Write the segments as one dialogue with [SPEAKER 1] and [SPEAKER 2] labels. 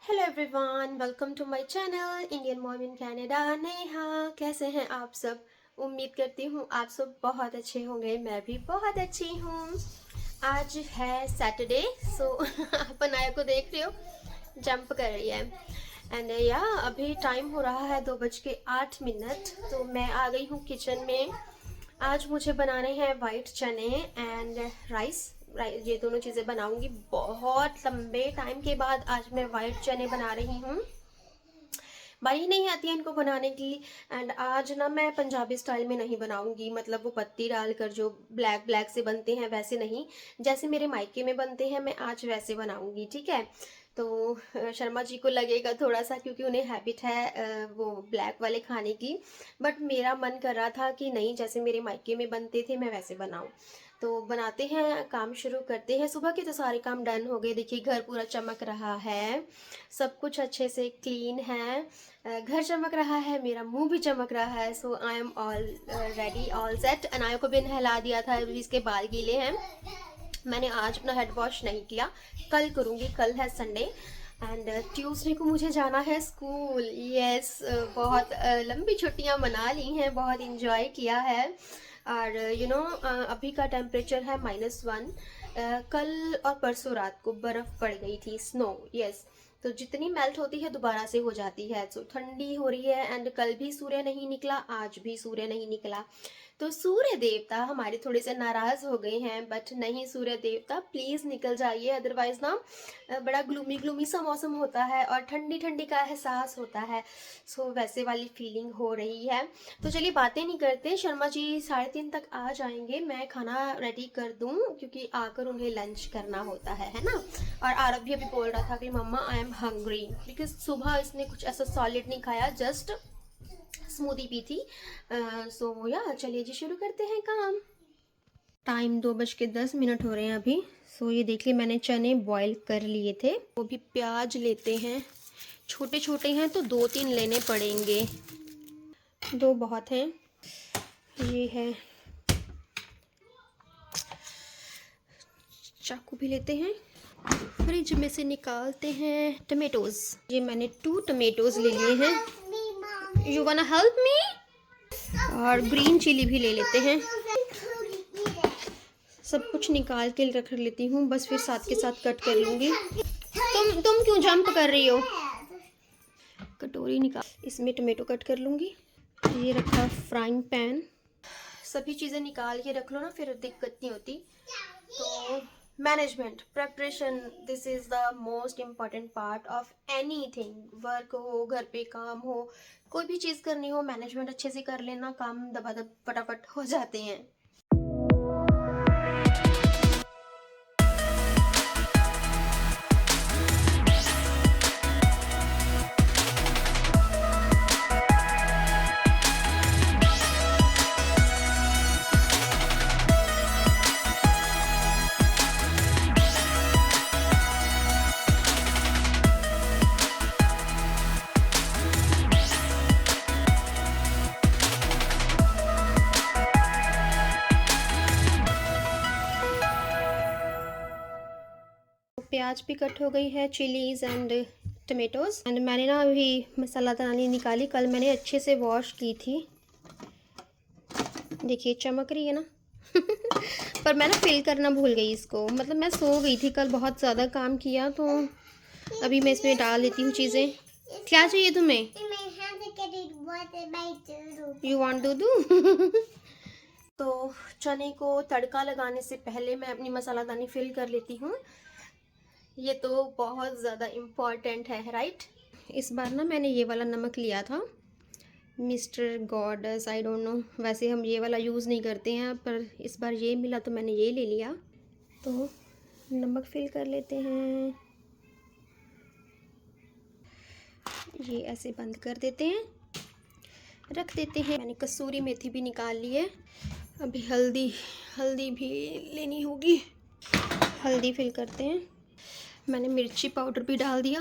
[SPEAKER 1] Hello everyone, welcome to my channel Indian mom in Canada. Neha, कैसे हैं आप सब? उम्मीद करती हूँ आप सब बहुत अच्छे होंगे। मैं भी बहुत अच्छी हूँ। आज है सैटरडे, सो आप अनाया को देख रहे हो, जंप कर रही है। एंड या अभी टाइम हो रहा है 2:08। तो मैं आ गई हूँ किचन में। आज मुझे बनाने हैं वाइट चने एंड राइस। ये दोनों चीज़ें बनाऊंगी। बहुत लंबे टाइम के बाद आज मैं वाइट चने बना रही हूँ। बारी नहीं आती है इनको बनाने की। एंड आज ना मैं पंजाबी स्टाइल में नहीं बनाऊंगी, मतलब वो पत्ती डालकर जो ब्लैक ब्लैक से बनते हैं वैसे नहीं, जैसे मेरे मायके में बनते हैं मैं आज वैसे बनाऊंगी। ठीक है। तो शर्मा जी को लगेगा थोड़ा सा, क्योंकि उन्हें हैबिट है वो ब्लैक वाले खाने की। बट मेरा मन कर रहा था कि नहीं, जैसे मेरे मायके में बनते थे मैं वैसे बनाऊं। तो बनाते हैं, काम शुरू करते हैं। सुबह के तो सारे काम डन हो गए। देखिए घर पूरा चमक रहा है, सब कुछ अच्छे से क्लीन है। घर चमक रहा है, मेरा मुंह भी चमक रहा है। So I am all ready, all set. Anaya को भी नहला दिया था, अभी इसके बाल गीले हैं। मैंने आज अपना हेड वॉश नहीं किया, कल करूँगी, कल है संडे। एंड ट्यूसडे को मुझे जाना है स्कूल। यस, बहुत लंबी छुट्टियां मना ली हैं, बहुत इंजॉय किया है। और अभी का टेम्परेचर है -1। कल और परसों रात को बर्फ़ पड़ गई थी, स्नो। यस, तो जितनी मेल्ट होती है दोबारा से हो जाती है। सो ठंडी हो रही है। एंड कल भी सूर्य नहीं निकला, आज भी सूर्य नहीं निकला। तो सूर्य देवता हमारे थोड़े से नाराज हो गए हैं। बट नहीं, सूर्य देवता प्लीज निकल जाइए, अदरवाइज ना बड़ा ग्लूमी ग्लूमी सा मौसम होता है और ठंडी ठंडी का एहसास होता है। सो वैसे वाली फीलिंग हो रही है। तो चलिए बातें नहीं करते, शर्मा जी 3:30 तक आ जाएंगे। मैं खाना रेडी कर दूं, क्योंकि आकर उन्हें लंच करना होता है ना। और आरव भी अभी बोल रहा था कि मम्मा आई एम हंग्री, बिकॉज सुबह इसने कुछ ऐसा सॉलिड नहीं खाया, जस्ट स्मूदी पी थी। सो या चलिए जी, शुरू करते हैं काम। टाइम 2:10 हो रहे हैं अभी। सो ये देखिए, मैंने चने बॉईल कर लिए थे। वो भी प्याज लेते हैं, छोटे छोटे हैं तो 2-3 लेने पड़ेंगे, 2 बहुत हैं। ये है, चाकू भी लेते हैं। फ्रिज में से निकालते हैं टमेटोज। ये मैंने 2 टमेटोज ले लिए हैं। You wanna help me? और ग्रीन चिली भी ले लेते हैं। सब कुछ निकाल के रख लेती हूँ, बस फिर साथ के साथ कट कर लूँगी। तुम क्यों जंप कर रही हो? कटोरी निकाल, इसमें टमेटो कट कर लूँगी। ये रखा फ्राइंग पैन। सभी चीज़ें निकाल के रख लो ना, फिर दिक्कत नहीं होती। तो management, preparation, this is the most important part of anything. Work हो, घर पे काम हो, कोई भी चीज़ करनी हो, मैनेजमेंट अच्छे से कर लेना, काम दबादब फटाफट हो जाते हैं। प्याज भी कट हो गई है, चिलीज़ एंड टमेटोज़। एंड मैंने ना अभी मसाला दानी निकाली, कल मैंने अच्छे से वॉश की थी। देखिए चमक रही है ना। पर मैं ना फिल करना भूल गई इसको, मतलब मैं सो गई थी कल, बहुत ज़्यादा काम किया। तो अभी मैं इसमें डाल देती हूँ चीज़ें। क्या चाहिए तुम्हें? यू वांट दूधू? तो चने को तड़का लगाने से पहले मैं अपनी मसालादानी फिल कर लेती हूँ। ये तो बहुत ज़्यादा इम्पॉर्टेंट है, राइट? इस बार ना मैंने ये वाला नमक लिया था, mister goddess, I don't know, वैसे हम ये वाला यूज़ नहीं करते हैं, पर इस बार ये मिला तो मैंने ये ले लिया। तो नमक फिल कर लेते हैं, ये ऐसे बंद कर देते हैं, रख देते हैं। मैंने कसूरी मेथी भी निकाल ली है। अभी हल्दी भी लेनी होगी, हल्दी फिल करते हैं। मैंने मिर्ची पाउडर भी डाल दिया।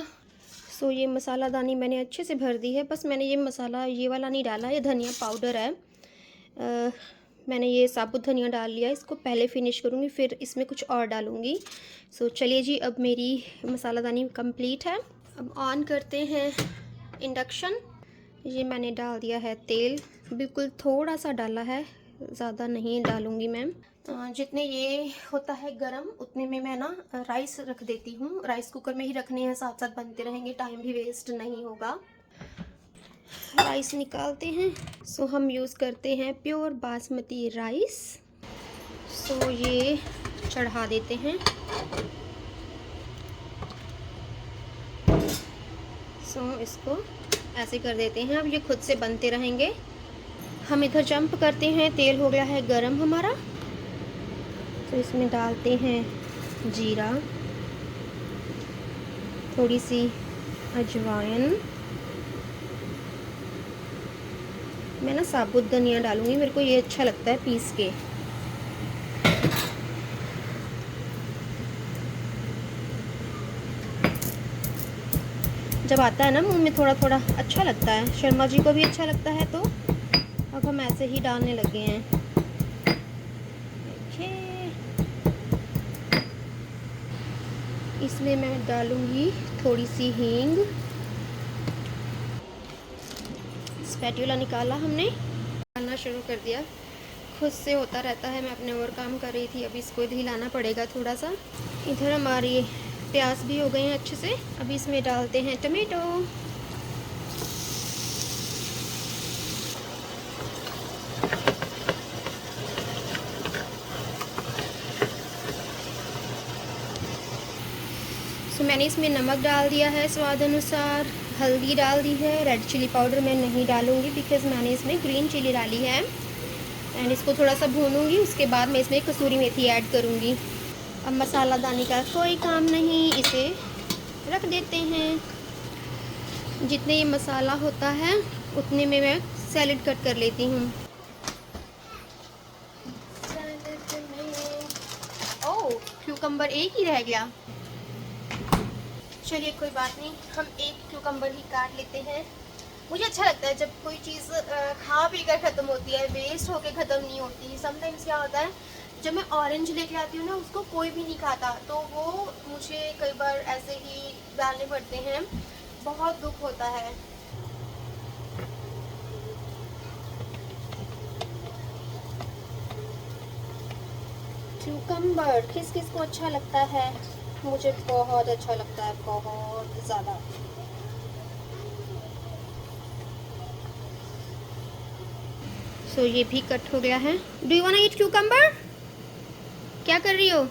[SPEAKER 1] सो ये मसाला दानी मैंने अच्छे से भर दी है। बस मैंने ये मसाला ये वाला नहीं डाला, ये धनिया पाउडर है। मैंने ये साबुत धनिया डाल लिया, इसको पहले फिनिश करूँगी, फिर इसमें कुछ और डालूँगी। सो चलिए जी, अब मेरी मसाला दानी कंप्लीट है। अब ऑन करते हैं इंडक्शन। ये मैंने डाल दिया है तेल, बिल्कुल थोड़ा सा डाला है, ज़्यादा नहीं डालूँगी मैम। जितने ये होता है गरम उतने में मैं ना राइस रख देती हूँ। राइस कुकर में ही रखने हैं, साथ साथ बनते रहेंगे, टाइम भी वेस्ट नहीं होगा। राइस निकालते हैं। सो हम यूज़ करते हैं प्योर बासमती राइस। सो ये चढ़ा देते हैं। सो इसको ऐसे कर देते हैं। अब ये खुद से बनते रहेंगे। हम इधर जंप करते हैं। तेल हो गया है गरम हमारा, तो इसमें डालते हैं जीरा, थोड़ी सी अजवाइन। मैं ना साबुत धनिया डालूंगी, मेरे को ये अच्छा लगता है पीस के। जब आता है ना मुंह में थोड़ा थोड़ा अच्छा लगता है, शर्मा जी को भी अच्छा लगता है, तो अब हम ऐसे ही डालने लगे हैं। इसमें मैं डालूंगी थोड़ी सी हींग। स्पैटुला निकाला हमने, डालना शुरू कर दिया। खुद से होता रहता है, मैं अपने और काम कर रही थी, अभी इसको हिलाना पड़ेगा थोड़ा सा। इधर हमारी प्याज भी हो गए हैं अच्छे से। अभी इसमें डालते हैं टमाटो। सो मैंने इसमें नमक डाल दिया है स्वाद अनुसार, हल्दी डाल दी है, रेड चिली पाउडर मैं नहीं डालूंगी बिकॉज़ मैंने इसमें ग्रीन चिली डाली है। एंड इसको थोड़ा सा भूनूंगी, उसके बाद मैं इसमें कसूरी मेथी ऐड करूंगी। अब मसाला दानी का कोई काम नहीं, इसे रख देते हैं। जितने ये मसाला होता है उतने में मैं सैलेड कट कर लेती हूँ। ओह, क्यूकम्बर एक ही रह गया। चलिए कोई बात नहीं, हम एक क्यूकम्बर ही काट लेते हैं। मुझे अच्छा लगता है जब कोई चीज़ खा पी कर ख़त्म होती है, वेस्ट होके ख़त्म नहीं होती। समटाइम्स क्या होता है, जब मैं ऑरेंज लेके आती हूँ ना, उसको कोई भी नहीं खाता, तो वो मुझे कई बार ऐसे ही डालने पड़ते हैं, बहुत दुख होता है। क्यूकम्बर किस किस को अच्छा लगता है? मुझे बहुत अच्छा लगता है, बहुत ज़्यादा। सो ये भी कट हो गया है। Do you want eat cucumber? क्या कर रही हो?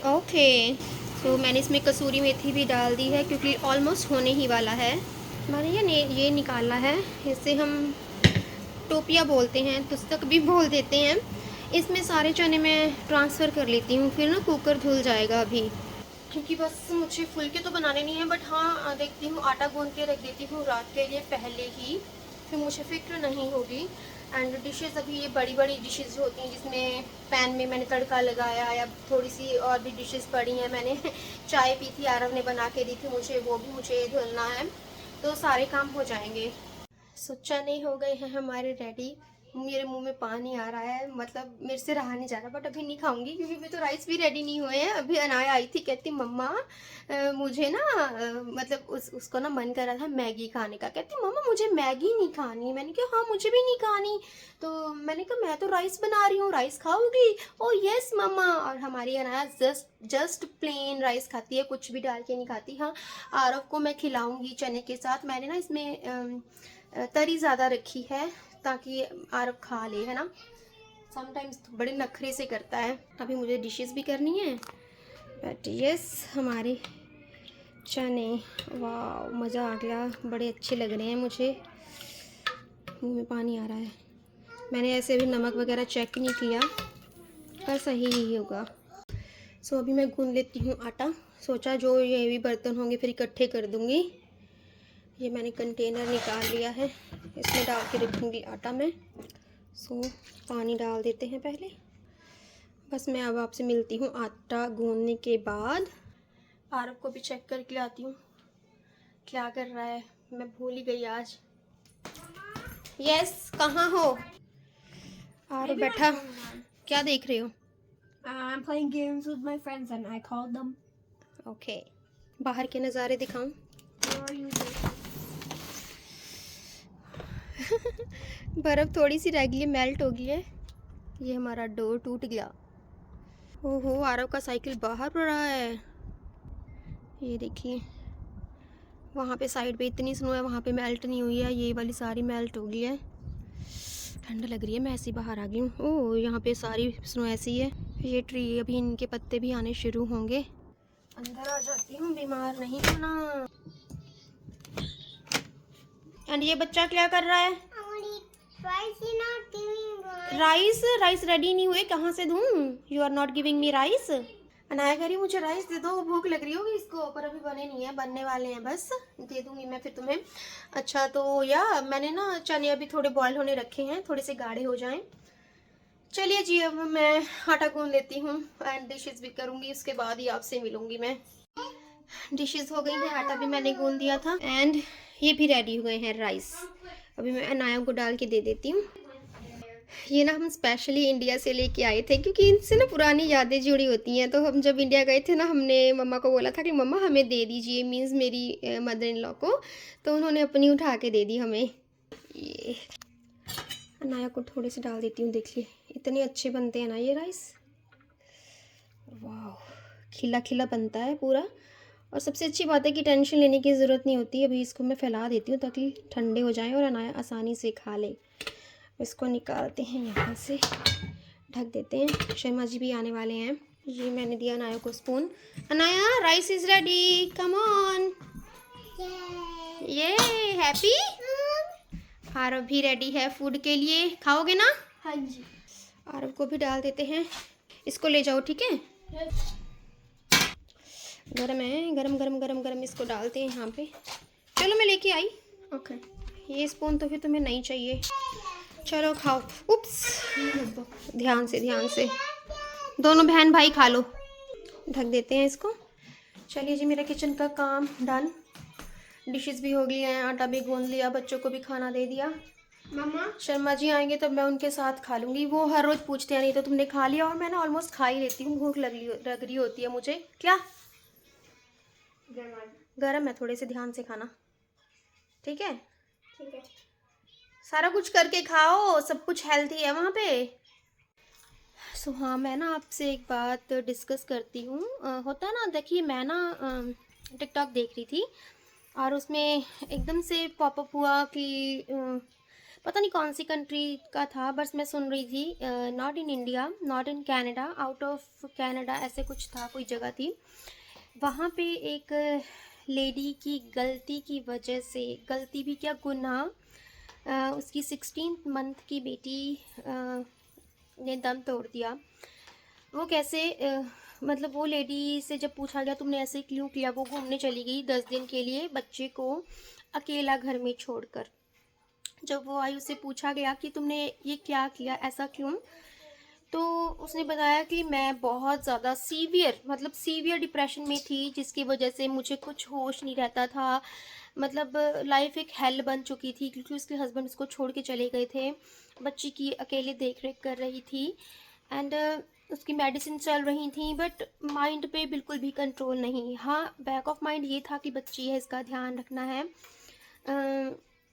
[SPEAKER 1] ओके। सो मैंने इसमें कसूरी मेथी भी डाल दी है क्योंकि ऑलमोस्ट होने ही वाला है। मैंने ये निकाला है, इसे हम टोपिया बोलते हैं, तुस्तक भी बोल देते हैं। इसमें सारे चने मैं ट्रांसफ़र कर लेती हूँ, फिर ना कुकर धुल जाएगा अभी, क्योंकि बस मुझे फुलके तो बनाने नहीं है, बट हाँ देखती हूँ आटा गूंद के रख देती हूँ रात के लिए पहले ही, फिर मुझे फिक्र नहीं होगी। एंड डिशेस अभी ये बड़ी बड़ी डिशेस होती हैं जिसमें पैन में मैंने तड़का लगाया, या थोड़ी सी और भी डिशेस पड़ी हैं। मैंने चाय पी थी, आरव ने बना के दी थी मुझे, वो भी मुझे धुलना है, तो सारे काम हो जाएंगे। सो चने हो गए हैं हमारे रेडी। मेरे मुंह में पानी आ रहा है, मतलब मेरे से रहा नहीं जा रहा, बट अभी नहीं खाऊंगी क्योंकि अभी तो राइस भी रेडी नहीं हुए हैं। अभी अनाया आई थी, कहती मम्मा मुझे ना मतलब उसको ना मन कर रहा था मैगी खाने का। कहती मम्मा मुझे मैगी नहीं खानी। मैंने कहा हाँ मुझे भी नहीं खानी। तो मैंने कहा मैं तो राइस बना रही हूँ, राइस खाओगी? ओ यस मम्मा। और हमारी अनाया जस्ट प्लेन राइस खाती है, कुछ भी डाल के नहीं खाती। हाँ आरव को मैं खिलाऊंगी चने के साथ। मैंने ना इसमें तरी ज़्यादा रखी है ताकि आरव खा ले, है ना। समटाइम्स बड़े नखरे से करता है। अभी मुझे डिशेस भी करनी है, बट यस हमारे चने, वाह मज़ा आ गया, बड़े अच्छे लग रहे हैं मुझे। मुंह में पानी आ रहा है। मैंने ऐसे भी नमक वगैरह चेक नहीं किया, पर सही ही होगा। सो अभी मैं गूंद लेती हूँ आटा। सोचा जो ये भी बर्तन होंगे फिर इकट्ठे कर दूँगी। ये मैंने कंटेनर निकाल लिया है, इसमें डाल के रखूँगी आटा में। सो पानी डाल देते हैं पहले। बस मैं अब आपसे मिलती हूँ आटा गूंदने के बाद। आरव को भी चेक करके आती हूँ क्या कर रहा है, मैं भूल ही गई आज। यस कहाँ हो? आरव बैठा, क्या देख रहे हो?
[SPEAKER 2] I'm playing games with my friends and I called them.
[SPEAKER 1] Okay, बाहर के नज़ारे दिखाऊं? बर्फ़ थोड़ी सी रह गई है, मेल्ट हो गई है। ये हमारा डोर टूट गया। ओहो, आरव का साइकिल बाहर पड़ रहा है। ये देखिए, वहाँ पे साइड पे इतनी स्नो है, वहाँ पे मेल्ट नहीं हुई है, ये वाली सारी मेल्ट हो गई है। ठंड लग रही है, मैं ऐसे ही बाहर आ गई हूँ। ओह, यहाँ पे सारी स्नो ऐसी है। ये ट्री अभी इनके पत्ते भी आने शुरू होंगे। अंदर आ जाती हूँ, बीमार नहीं होना। एंड ये बच्चा क्या कर रहा है? राइस राइस रेडी नहीं हुए, कहाँ से दूँ? You are not giving me rice. Anaya कह रही मुझे राइस दे दो, भूख लग रही होगी इसको, पर अभी बने नहीं है, बनने वाले हैं बस, दे दूंगी मैं फिर तुम्हें। अच्छा, तो या मैंने ना चने अभी थोड़े बॉयल होने रखे हैं, थोड़े से गाढ़े हो जाएं। चलिए जी, अब मैं आटा गूंद लेती हूँ एंड डिशेस भी करूँगी, उसके बाद ही आपसे मिलूंगी मैं। डिशेस हो गई हैं, आटा भी मैंने गूंद दिया था एंड ये भी रेडी हुए हैं राइस। अभी मैं अनाया को डाल के दे देती हूँ। ये ना हम स्पेशली इंडिया से लेके आए थे, क्योंकि इनसे ना पुरानी यादें जुड़ी होती हैं। तो हम जब इंडिया गए थे ना, हमने मम्मा को बोला था कि मम्मा हमें दे दीजिए, मीन्स मेरी मदर इन लॉ को। तो उन्होंने अपनी उठा के दे दी हमें। ये अनाया को थोड़े से डाल देती हूँ, देखिए इतने अच्छे बनते हैं ना ये राइस। वाह, खिला खिला बनता है पूरा। और सबसे अच्छी बात है कि टेंशन लेने की ज़रूरत नहीं होती। अभी इसको मैं फैला देती हूँ ताकि ठंडे हो जाएं और अनाया आसानी से खा ले। इसको निकालते हैं यहाँ से, ढक देते हैं। शर्मा जी भी आने वाले हैं। ये मैंने दिया अनाया को spoon. Anaya, rice is ready, come on. ये हैप्पी। आरव भी रेडी है फूड के लिए, खाओगे ना? हाँ जी। आरव को भी डाल देते हैं, इसको ले जाओ, ठीक है? गरम है, गरम गरम गरम गरम, इसको डालते हैं यहाँ पे। चलो मैं लेके आई। ओके, ये स्पून तो फिर तुम्हें नहीं चाहिए, चलो खाओ। उप्स, ध्यान से ध्यान से, दोनों बहन भाई खा लो। ढक देते हैं इसको। चलिए जी, मेरा किचन का काम डन। डिशेस भी हो गई हैं, आटा भी गूंद लिया, बच्चों को भी खाना दे दिया। मम्मा, शर्मा जी आएंगे तो मैं उनके साथ खा लूँगी। वो हर रोज़ पूछते हैं नहीं तो तुमने खा लिया, और मैं ना ऑलमोस्ट खा ही लेती हूँ, भूख लग रही होती है मुझे। क्या गरम है, थोड़े से ध्यान से खाना, ठीक है? ठीक है। सारा कुछ करके खाओ, सब कुछ हेल्थी है वहाँ पे। सो हाँ, मैं ना आपसे एक बात डिस्कस करती हूँ। होता है ना, देखिए मैं ना टिकटॉक देख रही थी और उसमें एकदम से पॉपअप हुआ कि पता नहीं कौन सी कंट्री का था, बस मैं सुन रही थी, not in India, not in Canada, out of Canada, ऐसे कुछ था, कोई जगह थी। वहाँ पे एक लेडी की गलती की वजह से, गलती भी क्या, गुनाह, उसकी 16th मंथ की बेटी ने दम तोड़ दिया। वो कैसे? मतलब वो लेडी से जब पूछा गया तुमने ऐसे क्यों किया, वो घूमने चली गई 10 दिन के लिए बच्चे को अकेला घर में छोड़कर। जब वो आई, उससे पूछा गया कि तुमने ये क्या किया, ऐसा क्यों? तो उसने बताया कि मैं बहुत ज़्यादा सीवियर, मतलब सीवियर डिप्रेशन में थी, जिसकी वजह से मुझे कुछ होश नहीं रहता था। मतलब लाइफ एक हेल बन चुकी थी, क्योंकि उसके हस्बैंड उसको छोड़ के चले गए थे, बच्ची की अकेले देख रेख कर रही थी एंड उसकी मेडिसिन चल रही थी, बट माइंड पे बिल्कुल भी कंट्रोल नहीं। हाँ, बैक ऑफ माइंड ये था कि बच्ची है, इसका ध्यान रखना है।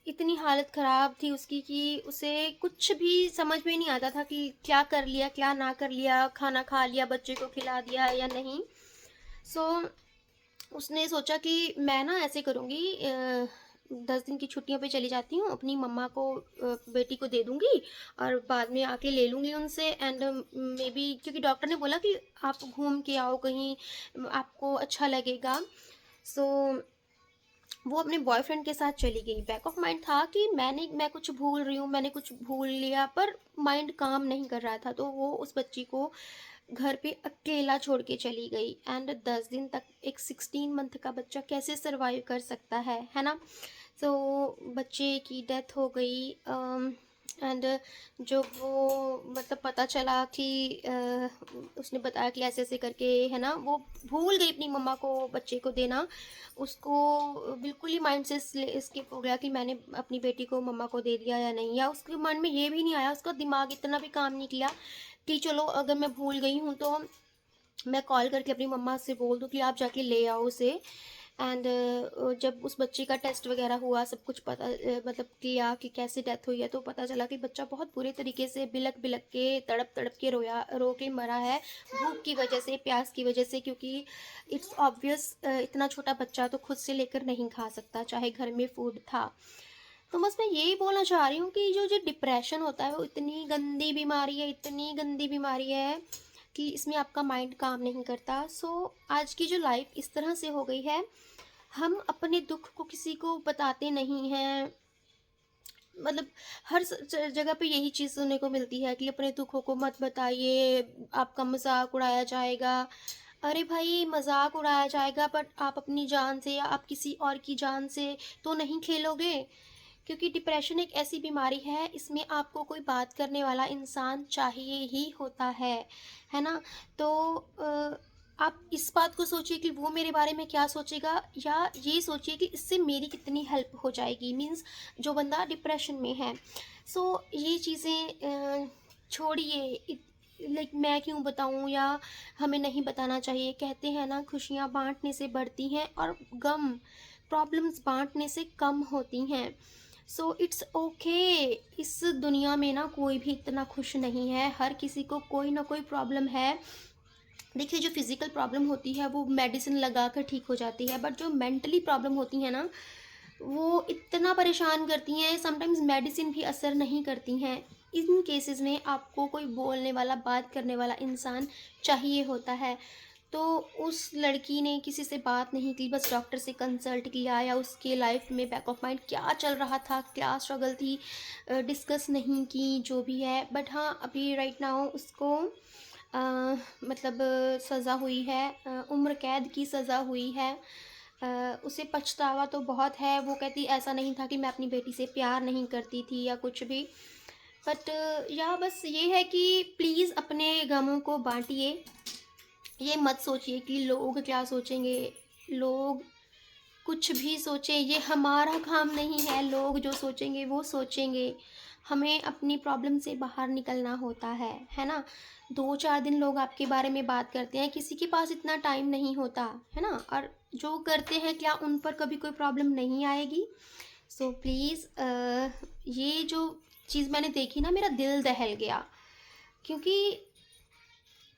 [SPEAKER 1] इतनी हालत ख़राब थी उसकी कि उसे कुछ भी समझ में नहीं आता था कि क्या कर लिया क्या ना कर लिया, खाना खा लिया, बच्चे को खिला दिया या नहीं। सो उसने सोचा कि मैं ना ऐसे करूँगी, 10 दिन की छुट्टियों पे चली जाती हूँ, अपनी मम्मा को, बेटी को दे दूँगी और बाद में आके ले लूँगी उनसे। एंड मे बी, क्योंकि डॉक्टर ने बोला कि आप घूम के आओ कहीं, आपको अच्छा लगेगा। सो वो अपने बॉयफ्रेंड के साथ चली गई। बैक ऑफ माइंड था कि मैं कुछ भूल रही हूँ, मैंने कुछ भूल लिया, पर माइंड काम नहीं कर रहा था। तो वो उस बच्ची को घर पे अकेला छोड़ के चली गई। एंड 10 दिन तक एक 16 मंथ का बच्चा कैसे सरवाइव कर सकता है ना? तो बच्चे की डेथ हो गई। एंड जब वो, मतलब पता चला कि उसने बताया कि ऐसे ऐसे करके, है ना, वो भूल गई अपनी मम्मा को बच्चे को देना। उसको बिल्कुल ही माइंड से स्किप हो गया कि मैंने अपनी बेटी को मम्मा को दे दिया या नहीं, या उसके मन में ये भी नहीं आया, उसका दिमाग इतना भी काम नहीं किया कि चलो अगर मैं भूल गई हूँ तो मैं कॉल करके अपनी मम्मा से बोल दूँ कि आप जाके ले आओ उसे। एंड जब उस बच्चे का टेस्ट वगैरह हुआ, सब कुछ पता मतलब किया कि कैसे डेथ हुई है, तो पता चला कि बच्चा बहुत बुरे तरीके से बिलक बिलक के तड़प तड़प के रो के मरा है, भूख की वजह से, प्यास की वजह से। क्योंकि इट्स ऑब्वियस, इतना छोटा बच्चा तो खुद से लेकर नहीं खा सकता, चाहे घर में फूड था। तो बस मैं यही बोलना चाह रही हूँ कि जो जो डिप्रेशन होता है वो इतनी गंदी बीमारी है, इतनी गंदी बीमारी है कि इसमें आपका माइंड काम नहीं करता। सो आज की जो लाइफ इस तरह से हो गई है, हम अपने दुख को किसी को बताते नहीं हैं। मतलब हर जगह पे यही चीज़ सुनने को मिलती है कि अपने दुखों को मत बताइए, आपका मजाक उड़ाया जाएगा। अरे भाई, मजाक उड़ाया जाएगा, बट आप अपनी जान से या आप किसी और की जान से तो नहीं खेलोगे। क्योंकि डिप्रेशन एक ऐसी बीमारी है, इसमें आपको कोई बात करने वाला इंसान चाहिए ही होता है ना? तो आप इस बात को सोचिए कि वो मेरे बारे में क्या सोचेगा, या ये सोचिए कि इससे मेरी कितनी हेल्प हो जाएगी, मीन्स जो बंदा डिप्रेशन में है। सो ये चीज़ें छोड़िए, लाइक मैं क्यों बताऊं, या हमें नहीं बताना चाहिए। कहते हैं ना, खुशियाँ बांटने से बढ़ती हैं और गम, प्रॉब्लम्स बांटने से कम होती हैं। So it's okay. इस दुनिया में ना कोई भी इतना खुश नहीं है, हर किसी को कोई ना कोई प्रॉब्लम है। देखिए, जो फिज़िकल प्रॉब्लम होती है वो मेडिसिन लगा कर ठीक हो जाती है, बट जो मेंटली प्रॉब्लम होती है ना, वो इतना परेशान करती हैं, समटाइम्स मेडिसिन भी असर नहीं करती हैं। इन केसेस में आपको कोई बोलने वाला, बात करने वाला इंसान चाहिए होता है। तो उस लड़की ने किसी से बात नहीं की, बस डॉक्टर से कंसल्ट किया, या उसके लाइफ में बैक ऑफ माइंड क्या चल रहा था, क्या स्ट्रगल थी, डिस्कस नहीं की, जो भी है। बट हाँ, अभी राइट नाउ उसको मतलब सज़ा हुई है, उम्र कैद की सज़ा हुई है। उसे पछतावा तो बहुत है। वो कहती ऐसा नहीं था कि मैं अपनी बेटी से प्यार नहीं करती थी या कुछ भी। बट या बस ये है कि प्लीज़ अपने गमों को बांटिए। ये मत सोचिए कि लोग क्या सोचेंगे, लोग कुछ भी सोचें, ये हमारा काम नहीं है। लोग जो सोचेंगे वो सोचेंगे, हमें अपनी प्रॉब्लम से बाहर निकलना होता है ना? 2-4 दिन लोग आपके बारे में बात करते हैं, किसी के पास इतना टाइम नहीं होता, है ना? और जो करते हैं, क्या उन पर कभी कोई प्रॉब्लम नहीं आएगी? सो प्लीज़, ये जो चीज़ मैंने देखी ना, मेरा दिल दहल गया। क्योंकि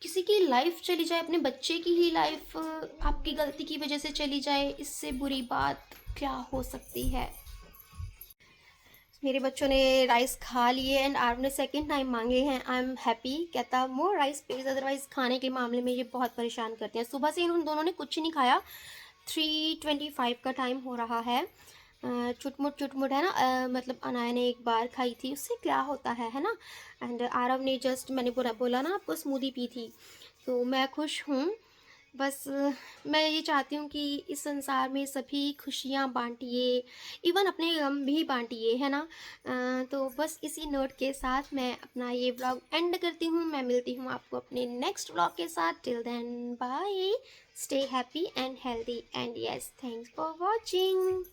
[SPEAKER 1] किसी की लाइफ चली जाए, अपने बच्चे की ही लाइफ आपकी गलती की वजह से चली जाए, इससे बुरी बात क्या हो सकती है? मेरे बच्चों ने राइस खा लिए एंड आरव ने सेकेंड टाइम मांगे हैं। I am happy. कहता मोर राइस प्लीज, अदरवाइज खाने के मामले में ये बहुत परेशान करते हैं। सुबह से इन दोनों ने कुछ नहीं खाया। 3:25 का टाइम हो रहा है। चुटमुट है ना, मतलब अनाया ने एक बार खाई थी, उससे क्या होता है ना? एंड आरव ने जस्ट, मैंने बोला ना आपको, स्मूदी पी थी। तो मैं खुश हूँ। बस मैं ये चाहती हूँ कि इस संसार में सभी खुशियाँ बांटिए, इवन अपने गम भी बांटिए, है ना? तो बस इसी नोट के साथ मैं अपना ये व्लॉग एंड करती हूँ। मैं मिलती हूँ आपको अपने नेक्स्ट व्लॉग के साथ। Till then bye, stay happy and healthy, and yes, thanks for watching.